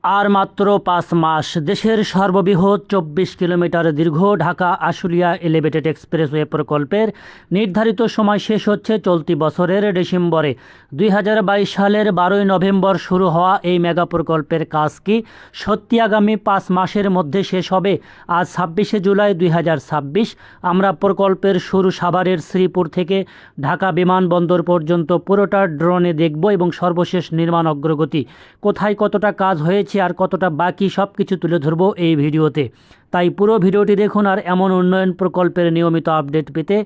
আর মাত্র 5 মাস দেশের সর্ববৃহৎ 24 কিলোমিটার দীর্ঘ ঢাকা আশুলিয়া এলিভেটেড এক্সপ্রেসওয়ে প্রকল্পের নির্ধারিত সময় শেষ হচ্ছে চলতি বছরের ডিসেম্বরে। 2022 সালের 12ই নভেম্বর শুরু হওয়া এই মেগা প্রকল্পের কাজ কি সত্যি আগামী 5 মাসের মধ্যে শেষ হবে? আজ 26শে জুলাই 2026 আমরা প্রকল্পের শুরু সাভারের শ্রীপুর থেকে ঢাকা বিমানবন্দর পর্যন্ত পুরোটা ড্রোনে দেখব এবং সর্বশেষ নির্মাণ অগ্রগতি, কোথায় কতটা কাজ হয়েছে আর কতটা বাকি সব কিছু তুলে ধরবো এই ভিডিওতে। তাই পুরো ভিডিওটি দেখুন আর এমন উন্নয়ন প্রকল্পের নিয়মিত আপডেট পেতে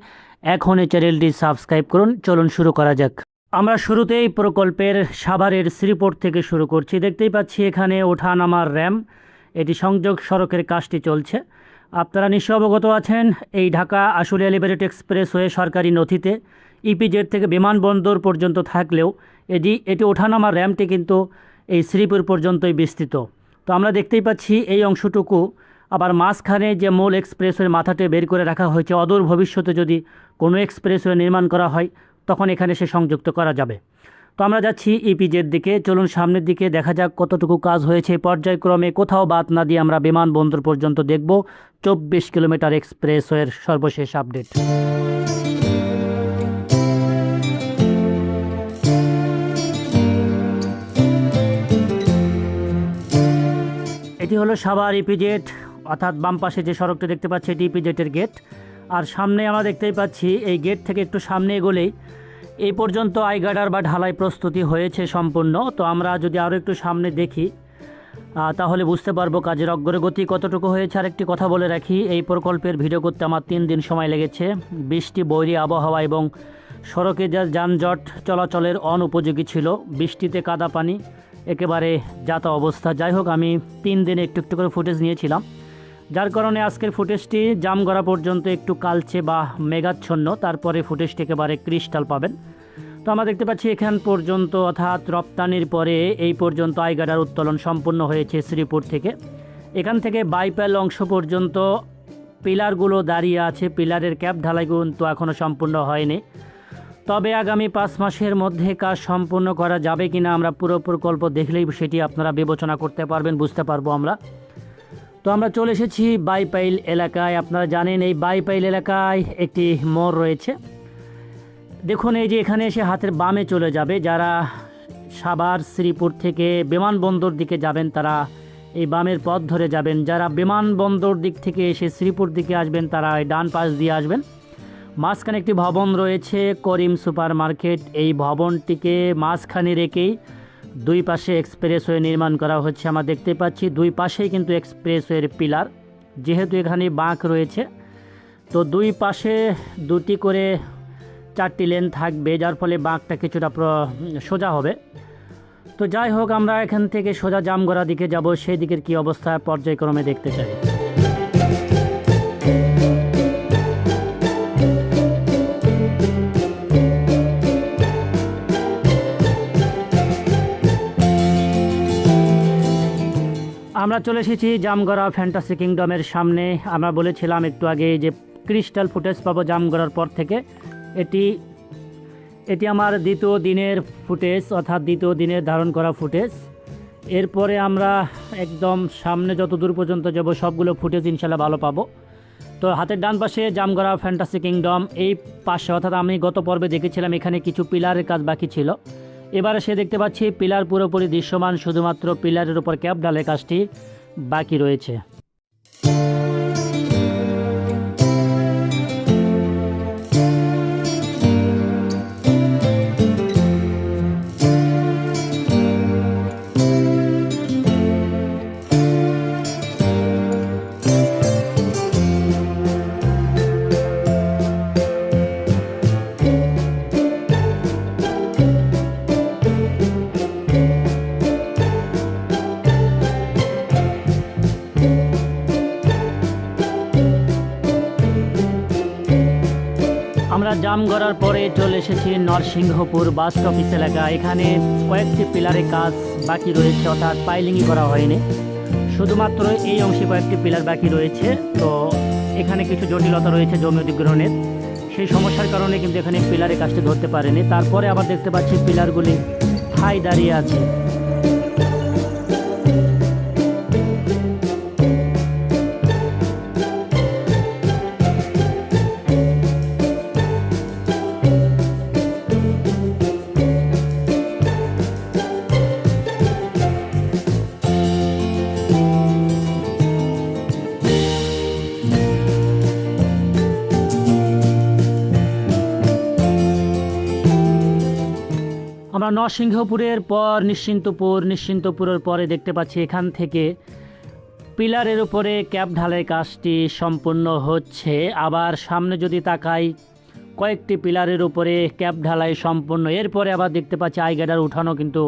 এখন এই চ্যানেলটি সাবস্ক্রাইব করুন। চলুন শুরু করা যাক। আমরা শুরুতেই প্রকল্পের সাভারের শ্রীপুর থেকে শুরু করছি। দেখতেই পাচ্ছি এখানে ওঠা নামার র্যাম, এটি সংযোগ সড়কের কাজটি চলছে। আপনারা নিশ্চয় অবগত আছেন এই ঢাকা আশুলিয়া এলিভেটেড এক্সপ্রেসওয়ে সরকারি নথিতে ইপিজেড থেকে বিমানবন্দর পর্যন্ত থাকলেও এটি ওঠানামার র্যামটি কিন্তু এই শ্রীপুর পর্যন্তই বিস্তৃত। তো আমরা দেখতেই পাচ্ছি এই অংশটুকু আবার মাঝখানে যে মূল এক্সপ্রেসওয়ের মাথাটি বের করে রাখা হয়েছে, অদূর ভবিষ্যতে যদি কোনো এক্সপ্রেসওয়ে নির্মাণ করা হয় তখন এখানে সে সংযুক্ত করা যাবে। তো আমরা যাচ্ছি ইপিজেড দিকে। চলুন সামনের দিকে দেখা যাক কতটুকু কাজ হয়েছে। পর্যায়ক্রমে কোথাও বাদ না দিয়ে আমরা বিমানবন্দর পর্যন্ত দেখব 24 কিলোমিটার এক্সপ্রেসওয়ের সর্বশেষ আপডেট। এটি হলো সাভার ইপিজেড, অর্থাৎ বাম পাশে যে সড়কটি দেখতে পাচ্ছি এটি ইপিজেডের গেট। আর সামনে আমরা দেখতেই পাচ্ছি এই গেট থেকে একটু সামনে এগোলেই এই পর্যন্ত আইগার্ডার বা ঢালাই প্রস্তুতি হয়েছে সম্পূর্ণ। তো আমরা যদি আরও একটু সামনে দেখি তাহলে বুঝতে পারবো কাজের অগ্রগতি কতটুকু হয়েছে। আর একটি কথা বলে রাখি, এই প্রকল্পের ভিডিও করতে আমার 3 দিন সময় লেগেছে। বৃষ্টি, বৈরী আবহাওয়া এবং সড়কে যা যানজট চলাচলের অনুপযোগী ছিল, বৃষ্টিতে কাদা পানি একেবারে যাতা অবস্থা। যাই হোক, আমি 3 দিনে একটু একটু করে ফুটেজ নিয়েছিলাম, যার কারণে আজকের ফুটেজটি জামগড়া পর্যন্ত একটু কালচে বা মেঘাচ্ছন্ন, তারপরে ফুটেজটি একেবারে ক্রিস্টাল পাবেন। তো আমরা দেখতে পাচ্ছি এখান পর্যন্ত, অর্থাৎ রপ্তানির পরে এই পর্যন্ত আইগার্ডার উত্তোলন সম্পূর্ণ হয়েছে শ্রীপুর থেকে। এখান থেকে বাইপাল অংশ পর্যন্ত পিলারগুলো দাঁড়িয়ে আছে, পিলারের ক্যাপ ঢালাই কিন্তু এখনও সম্পূর্ণ হয়নি। তবে আগামী 5 মাসের মধ্যে কাজ সম্পূর্ণ করা যাবে কিনা আমরা পুরো প্রকল্প দেখলেই সেটি আপনারা বিবেচনা করতে পারবেন, বুঝতে পারবো আমরা। তো আমরা চলে এসেছি বাইপাইল এলাকায়। আপনারা জানেন এই বাইপাইল এলাকায় একটি মোড় রয়েছে। দেখুন এই যে এখানে এসে হাতের বামে চলে যাবে, যারা সাভার শ্রীপুর থেকে বিমানবন্দর দিকে যাবেন তারা এই বামের পথ ধরে যাবেন। যারা বিমানবন্দর দিক থেকে এসে শ্রীপুর দিকে আসবেন তারা এই ডান পাশ দিয়ে আসবেন। মাঝখানে একটি ভবন রয়েছে করিম সুপার মার্কেট। এই ভবনটিকে মাঝখানে রেখেই দুই পাশে এক্সপ্রেসওয়ে নির্মাণ করা হচ্ছে। আমরা দেখতে পাচ্ছি দুই পাশেই কিন্তু এক্সপ্রেসওয়ের পিলার, যেহেতু এখানে বাঁক রয়েছে তো দুই পাশে দুটি করে 4টি লেন থাকবে, যার ফলে বাঁকটা কিছুটা সোজা হবে। তো যাই হোক, আমরা এখান থেকে সোজা জামগড়া দিকে যাব, সেই দিকের কী অবস্থা পর্যায়ক্রমে দেখতে চাই। আমরা চলে এসেছি জামগড়া ফ্যান্টাসি কিংডমের সামনে। আমরা বলেছিলাম একটু আগে যে ক্রিস্টাল ফুটেজ পাবো জামগড়ার পর থেকে। এটি আমার দ্বিতীয় দিনের ফুটেজ, অর্থাৎ দ্বিতীয় দিনের ধারণ করা ফুটেজ। এরপরে আমরা একদম সামনে যত দূর পর্যন্ত যাব সবগুলো ফুটেজ ইনশাল্লাহ ভালো পাবো। তো হাতের ডান পাশে জামগড়া ফ্যান্টাসি কিংডম, এই পাশে অর্থাৎ আমি গত পর্বে দেখেছিলাম এখানে কিছু পিলারের কাজ বাকি ছিল। এবারে সে দেখতে পাচ্ছি পিলার পুরোপুরি দৃশ্যমান, শুধুমাত্র পিলারের উপর ক্যাপ ঢালের কাজটি বাকি রয়েছে। আমরা জামগড়ার পরে চলে এসেছি নরসিংহপুর বাস অফিস এলাকা। এখানে কয়েকটি পিলারের কাজ বাকি রয়েছে, অর্থাৎ পাইলিংই করা হয়নি, শুধুমাত্র এই অংশে কয়েকটি পিলার বাকি রয়েছে। তো এখানে কিছু জটিলতা রয়েছে জমি অধিগ্রহণের, সেই সমস্যার কারণে কিন্তু এখানে পিলারের কাজটি ধরতে পারেনি। তারপরে আবার দেখতে পাচ্ছি পিলারগুলি ঠাই দাঁড়িয়ে আছে। নরসিংহপুরের পর নিশ্চিন্তপুরের পরে দেখতে পাচ্ছি এখান থেকে পিলারের উপরে ক্যাপ ঢালাই কাজটি সম্পূর্ণ হচ্ছে। আবার সামনে যদি তাকাই কয়েকটি পিলারের উপরে ক্যাপ ঢালাই সম্পূর্ণ, এরপরে আবার দেখতে পাচ্ছি আইগাডার উঠানো কিন্তু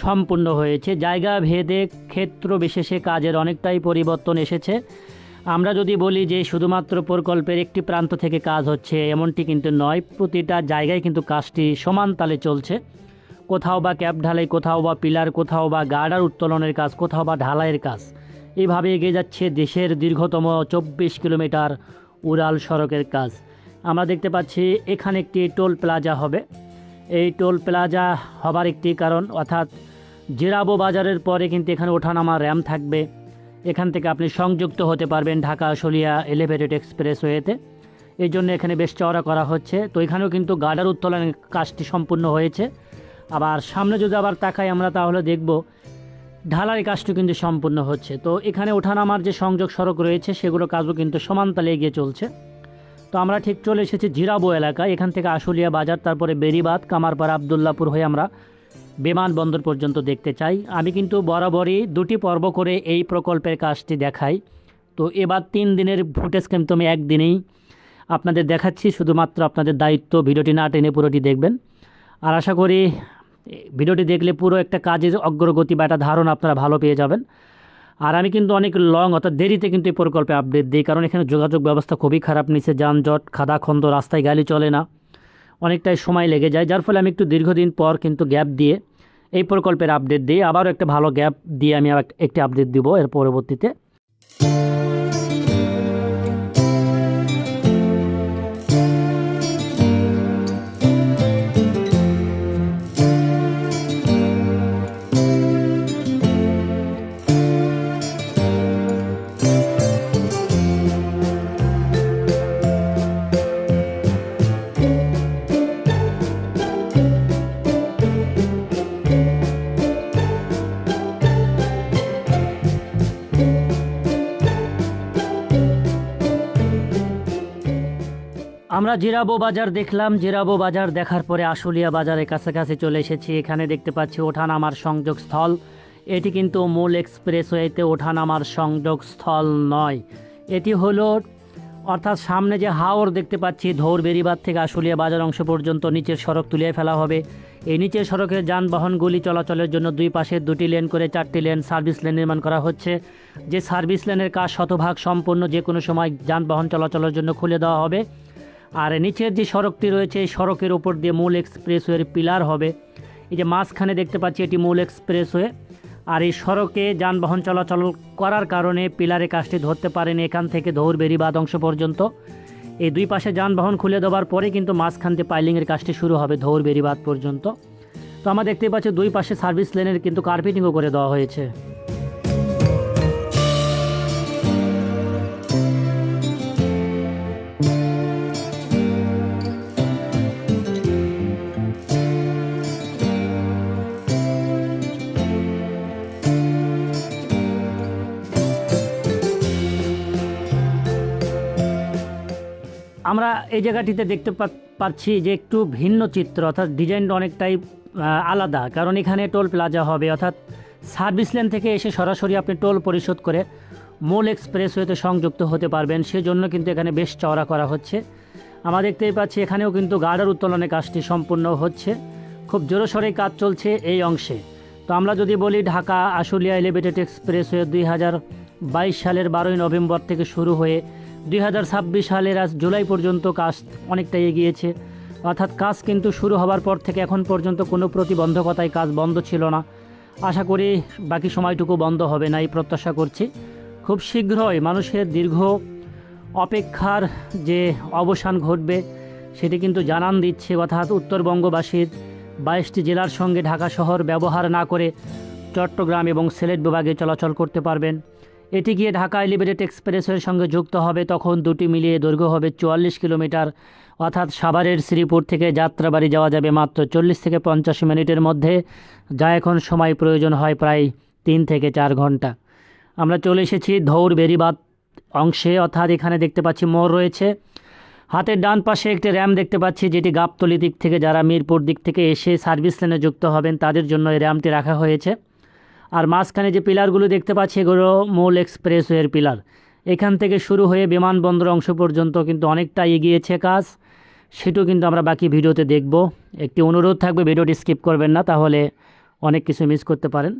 সম্পূর্ণ হয়েছে। জায়গা ভেদে ক্ষেত্র বিশেষে কাজের অনেকটাই পরিবর্তন এসেছে। আমরা যদি বলি যে শুধুমাত্র প্রকল্পের একটি প্রান্ত থেকে কাজ হচ্ছে এমনটি কিন্তু নয়, প্রতিটা জায়গায় কিন্তু কাজটি সমান তালে চলছে। কোথাও বা ক্যাপ ঢালাই, কোথাও বা পিলার, কোথাও বা গার্ডার উত্তোলনের কাজ, কোথাও বা ঢালাইয়ের কাজ, এইভাবে এগিয়ে যাচ্ছে দেশের দীর্ঘতম 24 কিলোমিটার উড়াল সড়কের কাজ। আমরা দেখতে পাচ্ছি এখানে একটি টোল প্লাজা হবে। এই টোল প্লাজা হবার একটি কারণ, অর্থাৎ জিরাবো বাজারের পরে কিন্তু এখানে ওঠানামা র্যাম্প থাকবে। এখান থেকে আপনি সংযুক্ত হতে পারবেন ঢাকা আশুলিয়া এলিভেটেড এক্সপ্রেসওয়েতে। এই জন্য এখানে বেশ চওড়া করা হচ্ছে। তো এখানেও কিন্তু গার্ডার উত্তোলনের কাজটি সম্পূর্ণ হয়েছে। আবার সামনে যদি আবার তাকাই আমরা, তাহলে দেখব ঢালাই কাজটি কিন্তু সম্পূর্ণ হচ্ছে। তো এখানে ওঠানামার যে সংযোগ সড়ক রয়েছে সেগুলো কাজও কিন্তু সমান তালে এগিয়ে চলছে। তো আমরা ঠিক চলে এসেছি জিরাবো এলাকায়। এখান থেকে আশুলিয়া বাজার, তারপরে বেরিবাদ, কামারপাড়া, আবদুল্লাপুর হয়ে আমরা বিমানবন্দর পর্যন্ত দেখতে চাই। আমি কিন্তু বরাবরই 2টি পর্ব করে এই প্রকল্পের কাজটি দেখাই। তো এবার 3 দিনের ফুটেজ কিন্তু আমি একদিনেই আপনাদের দেখাচ্ছি। শুধুমাত্র আপনাদের দায়িত্ব ভিডিওটি না টেনে পুরোটি দেখবেন। আর আশা করি ভিডিওটি দেখলে পুরো একটা কাজের অগ্রগতি বা একটা ধারণা আপনারা ভালো পেয়ে যাবেন। আর আমি কিন্তু অনেক অর্থাৎ দেরিতে কিন্তু এই প্রকল্পে আপডেট দিই, কারণ এখানে যোগাযোগ ব্যবস্থা খুবই খারাপ, নিচে যানজট, খাদাখন্দ, রাস্তায় গাড়ি চলে না, অনেকটাই সময় লেগে যায়। যার ফলে আমি একটু দীর্ঘদিন পর কিন্তু গ্যাপ দিয়ে এই প্রকল্পের আপডেট দিই। আবারও একটা ভালো গ্যাপ দিয়ে আমি একটি আপডেট দিব এর পরবর্তীতে। আমরা জিরাবো বাজার দেখলাম। জিরাবো বাজার দেখার পরে আশুলিয়া বাজারের কাছাকাছি চলে এসেছি। এখানে দেখতে পাচ্ছি ওঠানামার সংযোগস্থল। এটি কিন্তু মূল এক্সপ্রেসওয়েতে ওঠানামার সংযোগস্থল নয়, এটি হলো অর্থাৎ সামনে যে হাওর দেখতে পাচ্ছি ধৌর বেরিবাদ থেকে আশুলিয়া বাজার অংশ পর্যন্ত নিচের সড়ক তুলিয়ে ফেলা হবে। এই নিচের সড়কের যানবাহনগুলি চলাচলের জন্য 2 পাশে 2টি লেন করে 4টি লেন সার্ভিস লেন নির্মাণ করা হচ্ছে। যে সার্ভিস লেনের কাজ শতভাগ সম্পূর্ণ, যে কোনো সময় যানবাহন চলাচলের জন্য খুলে দেওয়া হবে। আর নিচের যে সড়কটি রয়েছে এই সড়কের উপর দিয়ে মূল এক্সপ্রেসওয়ের পিলার হবে। এই যে মাঝখানে দেখতে পাচ্ছি এটি মূল এক্সপ্রেসওয়ে। আর এই সড়কে যানবাহন চলাচল করার কারণে পিলারে কাজটি ধরতে পারেনি এখান থেকে ধৌর বেরিবাদ অংশ পর্যন্ত। এই 2 পাশে যানবাহন খুলে দেওয়ার পরে কিন্তু মাঝখান থেকে পাইলিংয়ের কাজটি শুরু হবে ধৌর বেরিবাদ পর্যন্ত। তো আমরা দেখতে পাচ্ছি 2 পাশে সার্ভিস লেনের কিন্তু কার্পেটিংও করে দেওয়া হয়েছে। আমরা এই জায়গাটিতে দেখতে পাচ্ছি যে একটু ভিন্ন চিত্র, অর্থাৎ ডিজাইনটা অনেকটাই আলাদা, কারণ এখানে টোল প্লাজা হবে। অর্থাৎ সার্ভিস লেন থেকে এসে সরাসরি আপনি টোল পরিশোধ করে মূল এক্সপ্রেসওয়েতে সংযুক্ত হতে পারবেন, সেজন্য কিন্তু এখানে বেশ চওড়া করা হচ্ছে। আমরা দেখতেই পাচ্ছি এখানেও কিন্তু গার্ডার উত্তোলনের কাজটি সম্পূর্ণ হচ্ছে। খুব জোরসোরে কাজ চলছে এই অংশে। তো আমরা যদি বলি ঢাকা আশুলিয়া এলিভেটেড এক্সপ্রেসওয়ে 2022 সালের 12ই নভেম্বর থেকে শুরু হয়ে 2026 সালের আজ জুলাই পর্যন্ত কাজ অনেকটা এগিয়েছে। অর্থাৎ কাজ কিন্তু শুরু হওয়ার পর থেকে এখন পর্যন্ত কোনো প্রতিবন্ধকতায় কাজ বন্ধ ছিল না। আশা করি বাকি সময়টুকু বন্ধ হবে না, এই প্রত্যাশা করছি। খুব শীঘ্রই মানুষের দীর্ঘ অপেক্ষার যে অবসান ঘটবে সেটি কিন্তু জানান দিচ্ছে। অর্থাৎ উত্তরবঙ্গবাসীর 22টি জেলার সঙ্গে ঢাকা শহর ব্যবহার না করে চট্টগ্রাম এবং সিলেট বিভাগে চলাচল করতে পারবেন। এটি গিয়ে ঢাকা এলিভেটেড এক্সপ্রেসওয়ের সঙ্গে যুক্ত হবে, তখন দুটি মিলিয়ে দৈর্ঘ্য হবে 44 কিলোমিটার। অর্থাৎ সাভারের শ্রীপুর থেকে যাত্রাবাড়ি যাওয়া যাবে মাত্র 40 থেকে 50 মিনিটের মধ্যে, যা এখন সময় প্রয়োজন হয় প্রায় 3 থেকে 4 ঘন্টা। আমরা চলে এসেছি ধৌর বেরিবাদ অংশে। অর্থাৎ এখানে দেখতে পাচ্ছি মোড় রয়েছে। হাতের ডান পাশে একটি র্যাম দেখতে পাচ্ছি, যেটি গাবতলী দিক থেকে যারা মিরপুর দিক থেকে এসে সার্ভিস লাইনে যুক্ত হবেন তাদের জন্য এই র্যামটি রাখা হয়েছে। আর মাঝখানে যে পিলারগুলো দেখতে পাচ্ছি এগুলো মূল এক্সপ্রেসওয়ের পিলার। এখান থেকে শুরু হয়ে বিমানবন্দর অংশ পর্যন্ত কিন্তু অনেকটা এগিয়েছে কাজ, সেটাও কিন্তু আমরা বাকি ভিডিওতে দেখব। একটি অনুরোধ থাকবে, ভিডিওটি স্কিপ করবেন না, তাহলে অনেক কিছু মিস করতে পারেন।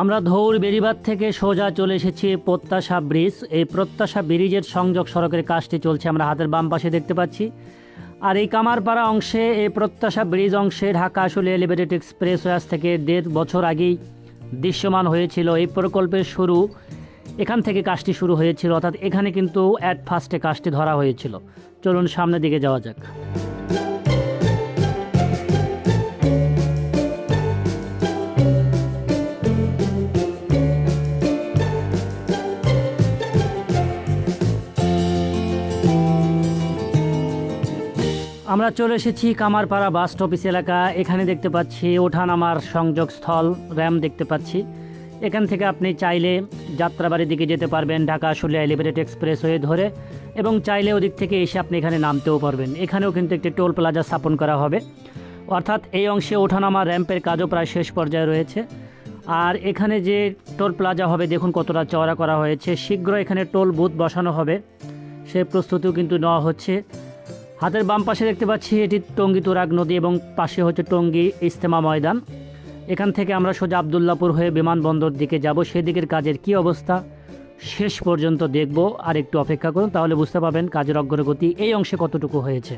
আমরা ধৌর বেড়িবাঁধ থেকে সোজা চলে এসেছি প্রত্যাশা ব্রিজ। এই প্রত্যাশা ব্রিজের সংযোগ সড়কের কাজটি চলছে, আমরা হাতের বাম পাশে দেখতে পাচ্ছি। আর এই কামারপাড়া অংশে, এই প্রত্যাশা ব্রিজ অংশে ঢাকা আসলে এলিভেটেড এক্সপ্রেসওয়ে থেকে 1.5 বছর আগেই দৃশ্যমান হয়েছিল। এই প্রকল্পের শুরু এখান থেকে কাজটি শুরু হয়েছিল, অর্থাৎ এখানে কিন্তু অ্যাট ফার্স্টে কাজটি ধরা হয়েছিল। চলুন সামনের দিকে যাওয়া যাক। আমরা চলে এসেছি কামারপাড়া বাস অফিস এলাকা। এখানে দেখতে পাচ্ছি ওঠানামার সংযোগস্থল, র্যাম দেখতে পাচ্ছি। এখান থেকে আপনি চাইলে যাত্রাবাড়ির দিকে যেতে পারবেন ঢাকা আশুলিয়া এলিভেটেড এক্সপ্রেসওয়ে ধরে, এবং চাইলে ওদিক থেকে এসে আপনি এখানে নামতেও পারবেন। এখানেও কিন্তু একটি টোল প্লাজা স্থাপন করা হবে, অর্থাৎ এই অংশে ওঠানামা র্যাম্পের কাজও প্রায় শেষ পর্যায়ে রয়েছে। আর এখানে যে টোল প্লাজা হবে দেখুন কতটা চওড়া করা হয়েছে। শীঘ্র এখানে টোল বুথ বসানো হবে, সেই প্রস্তুতিও কিন্তু নেওয়া হচ্ছে। হাতের বাম পাশে দেখতে পাচ্ছি এটি টঙ্গী তুরাগ নদী এবং পাশে হচ্ছে টঙ্গী ইজতেমা ময়দান। এখান থেকে আমরা সোজা আবদুল্লাপুর হয়ে বিমানবন্দর দিকে যাব। সেদিকের কাজের কি অবস্থা শেষ পর্যন্ত দেখব, আর একটু অপেক্ষা করুন, তাহলে বুঝতে পারবেন কাজের অগ্রগতি এই অংশে কতটুকু হয়েছে।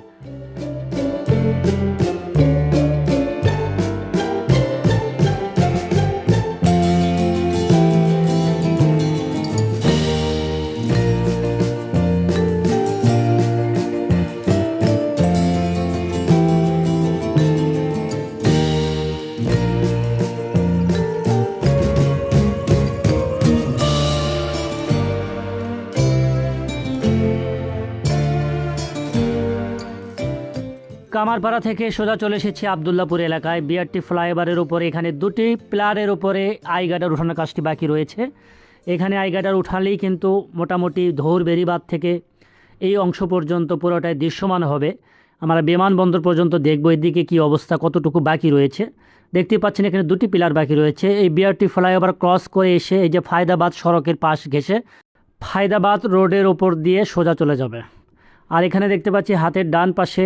কামারপাড়া থেকে সোজা চলে এসেছি আবদুল্লাপুর এলাকায়। বিআরটি ফ্লাইওভারের উপরে এখানে দুটি পিলারের উপরে আইগার্ডার উঠানোর কাজটি বাকি রয়েছে। এখানে আইগার্ডার উঠালেই কিন্তু মোটামুটি ধৌর বেড়িবাঁধ থেকে এই অংশ পর্যন্ত পুরোটাই দৃশ্যমান হবে। আমরা বিমানবন্দর পর্যন্ত দেখব এদিকে কি অবস্থা, কতটুকু বাকি রয়েছে। দেখতে পাচ্ছেন এখানে দুটি পিলার বাকি রয়েছে। এই বিআরটি ফ্লাইওভার ক্রস করে এসে এই যে ফায়দাবাদ সড়কের পাশ ঘেঁষে ফায়দাবাদ রোডের ওপর দিয়ে সোজা চলে যাবে। আর এখানে দেখতে পাচ্ছি হাতের ডান পাশে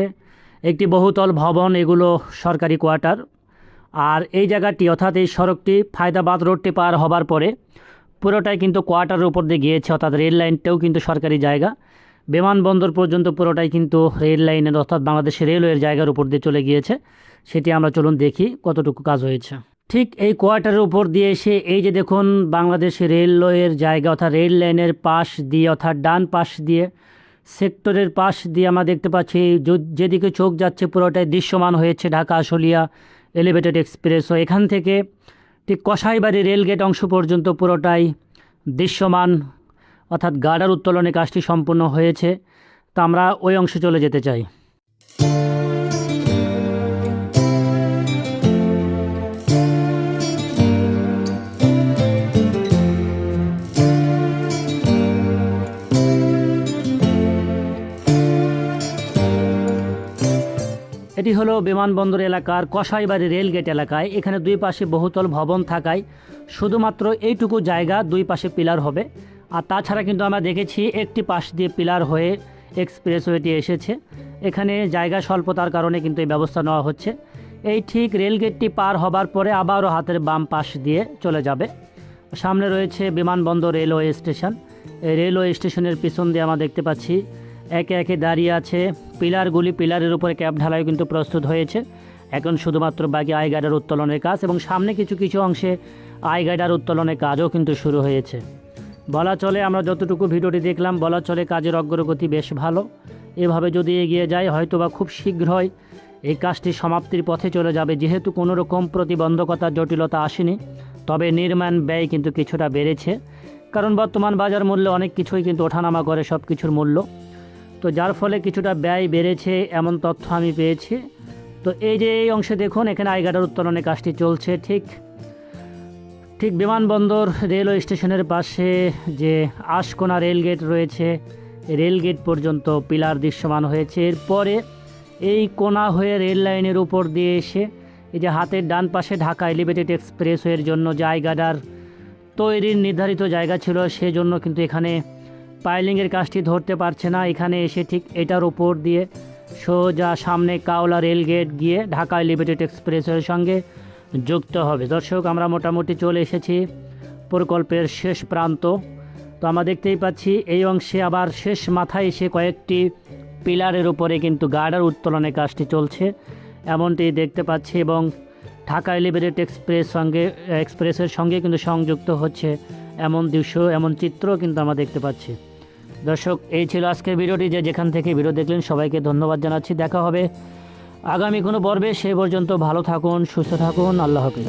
একটি বহুতল ভবন, এগুলো সরকারি কোয়ার্টার। আর এই জায়গাটি অর্থাৎ এই সড়কটি ফায়দাবাদ রোডটি পার হবার পরে পুরোটাই কিন্তু কোয়ার্টারের উপর দিয়ে গিয়েছে, অর্থাৎ রেল লাইনটাও কিন্তু সরকারি জায়গা। বিমানবন্দর পর্যন্ত পুরোটাই কিন্তু রেল লাইনের অর্থাৎ বাংলাদেশের রেলওয়ের জায়গার উপর দিয়ে চলে গিয়েছে। সেটি আমরা চলুন দেখি কতটুকু কাজ হয়েছে। ঠিক এই কোয়ার্টারের উপর দিয়ে এসে এই যে দেখুন বাংলাদেশ রেলওয়ের জায়গা, অর্থাৎ রেল লাইনের পাশ দিয়ে অর্থাৎ ডান পাশ দিয়ে সেক্টরের পাশ দিয়ে আমরা দেখতে পাচ্ছি যেদিকে চোখ যাচ্ছে পুরোটাই দৃশ্যমান হয়েছে ঢাকা আশুলিয়া এলিভেটেড এক্সপ্রেসও। এখান থেকে ঠিক কসাইবাড়ি রেলগেট অংশ পর্যন্ত পুরোটাই দৃশ্যমান, অর্থাৎ গার্ডার উত্তোলনের কাজটি সম্পূর্ণ হয়েছে। তা আমরা ওই অংশে চলে যেতে চাই। এটি হলো বিমানবন্দর এলাকার কসাইবাড়ি রেলগেট এলাকায়। এখানে দুই পাশে বহুতল ভবন থাকায় শুধুমাত্র এইটুকু জায়গা দুই পাশে পিলার হবে। আর তাছাড়া কিন্তু আমরা দেখেছি একটি পাশ দিয়ে পিলার হয়ে এক্সপ্রেসওয়েটি এসেছে। এখানে জায়গা স্বল্পতার কারণে কিন্তু এই ব্যবস্থা নেওয়া হচ্ছে। এই ঠিক রেলগেটটি পার হবার পরে আবারও হাতের বাম পাশ দিয়ে চলে যাবে। সামনে রয়েছে বিমানবন্দর রেলওয়ে স্টেশন। এই রেলওয়ে স্টেশনের পিছন দিয়ে আমরা দেখতে পাচ্ছি একে একে দাঁড়িয়ে আছে পিলারগুলি। পিলারের উপরে ক্যাপ ঢালাই কিন্তু প্রস্তুত হয়েছে। এখন শুধুমাত্র বাকি আইগার্ডার উত্তোলনের কাজ, এবং সামনে কিছু কিছু অংশে আই গার্ডার উত্তোলনের কাজও কিন্তু শুরু হয়েছে। বলা চলে আমরা যতটুকু ভিডিওটি দেখলাম, বলা চলে কাজের অগ্রগতি বেশ ভালো। এভাবে যদি এগিয়ে যায় হয়তোবা খুব শীঘ্রই এই কাজটি সমাপ্তির পথে চলে যাবে, যেহেতু কোনো রকম প্রতিবন্ধকতা জটিলতা আসেনি। তবে নির্মাণ ব্যয় কিন্তু কিছুটা বেড়েছে, কারণ বর্তমান বাজার মূল্যে অনেক কিছুই কিন্তু ওঠানামা করে সব কিছুর মূল্য, তো যার ফলে কিছুটা ব্যয় বেড়েছে এমন তথ্য আমি পেয়েছি। তো এই যে এই অংশে দেখুন, এখানে আই গার্ডার উত্তোলনের কাজটি চলছে। ঠিক বিমানবন্দর রেলওয়ে স্টেশনের পাশে যে আশকোনা রেলগেট রয়েছে, রেলগেট পর্যন্ত পিলার দৃশ্যমান হয়েছে। এরপরে এই কোনা হয়ে রেল লাইনের উপর দিয়ে এসে এই যে হাতের ডান পাশে ঢাকা এলিভেটেড এক্সপ্রেসওয়ের জন্য যে আই গার্ডার তৈরির নির্ধারিত জায়গা ছিল, সেজন্য কিন্তু এখানে পাইলিংয়ের কাজটি ধরতে পারছে না। এখানে এসে ঠিক এটার উপর দিয়ে সোজা সামনে কাওলা রেলগেট গিয়ে ঢাকা এলিভেটেড এক্সপ্রেসওয়ের সঙ্গে যুক্ত হবে। দর্শক, আমরা মোটামুটি চলে এসেছি প্রকল্পের শেষ প্রান্ত। তো আমরা দেখতেই পাচ্ছি এই অংশে আবার শেষ মাথায় এসে কয়েকটি পিলারের উপরে কিন্তু গার্ডার উত্তোলনের কাজটি চলছে, এমনটি দেখতে পাচ্ছি। এবং ঢাকা এলিভেটেড এক্সপ্রেসের সঙ্গে কিন্তু সংযুক্ত হচ্ছে এমন দৃশ্য, এমন চিত্র কিন্তু আমরা দেখতে পাচ্ছি। দর্শক, এই ছিল আজকের ভিডিওটি। যেখান থেকে ভিডিও দেখলেন সবাইকে ধন্যবাদ জানাচ্ছি। দেখা হবে আগামী কোনো পর্বে, সেই পর্যন্ত ভালো থাকুন, সুস্থ থাকুন। আল্লাহ হাফেজ।